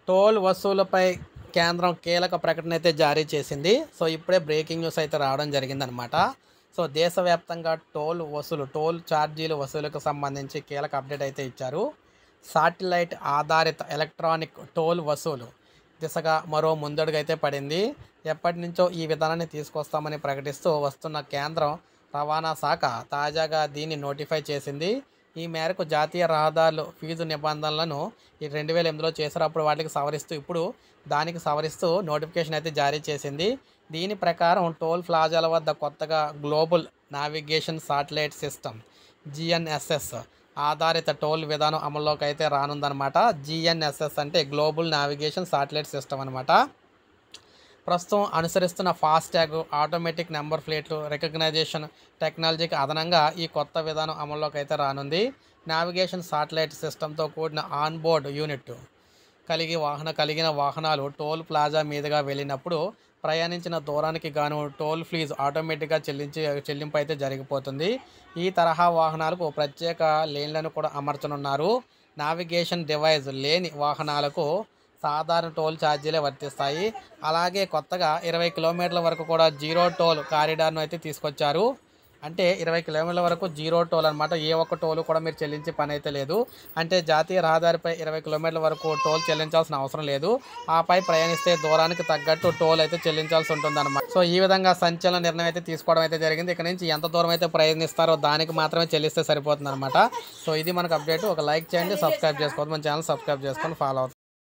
Toll వసూలుపై కేంద్రం కీలక ప్రకటన అయితే జారీ చేసింది. సో ఇప్పుడే బ్రేకింగ్ న్యూస్ అయితే రావడం జరిగిందనమాట. సో దేశవ్యాప్తంగా టోల్ ఛార్జీలు వసూలుకు సంబంధించి కీలక అప్డేట్ అయితే ఇచ్చారు. శాటిలైట్ ఆధారిత ఎలక్ట్రానిక్ టోల్ వసూలు దిశగా మరో ముందడుగు అయితే పడింది. ఎప్పటి నుంచో ఈ విధానాన్ని తీసుకొస్తామని ప్రకటిస్తూ వస్తున్న కేంద్రం రవాణా శాఖ తాజాగా దీన్ని నోటిఫై చేసింది. ఈ మేరకు జాతీయ రహదారులు ఫీజు నిబంధనలను ఈ 2008లో చేశారు. అప్పుడు వాటికి సవరిస్తూ ఇప్పుడు దానికి సవరిస్తూ నోటిఫికేషన్ అయితే జారీ చేసింది. దీని ప్రకారం టోల్ ప్లాజాల వద్ద కొత్తగా global navigation satellite system GNSS ఆధారిత టోల్ విధానం అమల్లోకి అయితే రానుందనమాట. జిఎన్ఎస్ఎస్ అంటే గ్లోబల్ నావిగేషన్ శాటిలైట్ సిస్టమ్ అనమాట. ప్రస్తుతం అనుసరిస్తున్న ఫాస్ట్యాగ్, ఆటోమేటిక్ నెంబర్ ప్లేట్లు రికగ్నైజేషన్ టెక్నాలజీకి అదనంగా ఈ కొత్త విధానం అమల్లోకి అయితే రానుంది. నావిగేషన్ శాటిలైట్ సిస్టంతో కూడిన ఆన్బోర్డ్ యూనిట్ కలిగిన వాహనాలు టోల్ ప్లాజా మీదుగా వెళ్ళినప్పుడు ప్రయాణించిన దూరానికి గాను టోల్ ఫీజు ఆటోమేటిక్గా చెల్లింపు అయితే జరిగిపోతుంది. ఈ తరహా వాహనాలకు ప్రత్యేక లేన్లను కూడా అమర్చనున్నారు. నావిగేషన్ డివైస్ లేని వాహనాలకు సాధారణ టోల్ ఛార్జీలే వర్తిస్తాయి. అలాగే కొత్తగా 20 కిలోమీటర్ల వరకు కూడా జీరో టోల్ కారిడార్ను అయితే తీసుకొచ్చారు. అంటే 20 కిలోమీటర్ల వరకు జీరో టోల్ అనమాట. ఏ ఒక్క టోల్ కూడా మీరు చెల్లించే పని అయితే లేదు. అంటే జాతీయ రహదారిపై 20 కిలోమీటర్ల వరకు టోల్ చెల్లించాల్సిన అవసరం లేదు. ఆపై ప్రయాణిస్తే దూరానికి తగ్గట్టు టోల్ అయితే చెల్లించాల్సి ఉంటుందన్నమాట. సో ఈ విధంగా సంచలన నిర్ణయం అయితే తీసుకోవడం అయితే జరిగింది. ఇక నుంచి ఎంత దూరం అయితే ప్రయాణిస్తారో దానికి మాత్రమే చెల్లిస్తే సరిపోతుంది అనమాట. సో ఇది మనకు అప్డేట్. ఒక లైక్ చేయండి, సబ్స్క్రైబ్ చేసుకోవద్దు, మన ఛానల్ సబ్స్క్రైబ్ చేసుకొని ఫాలో అవుతుంది.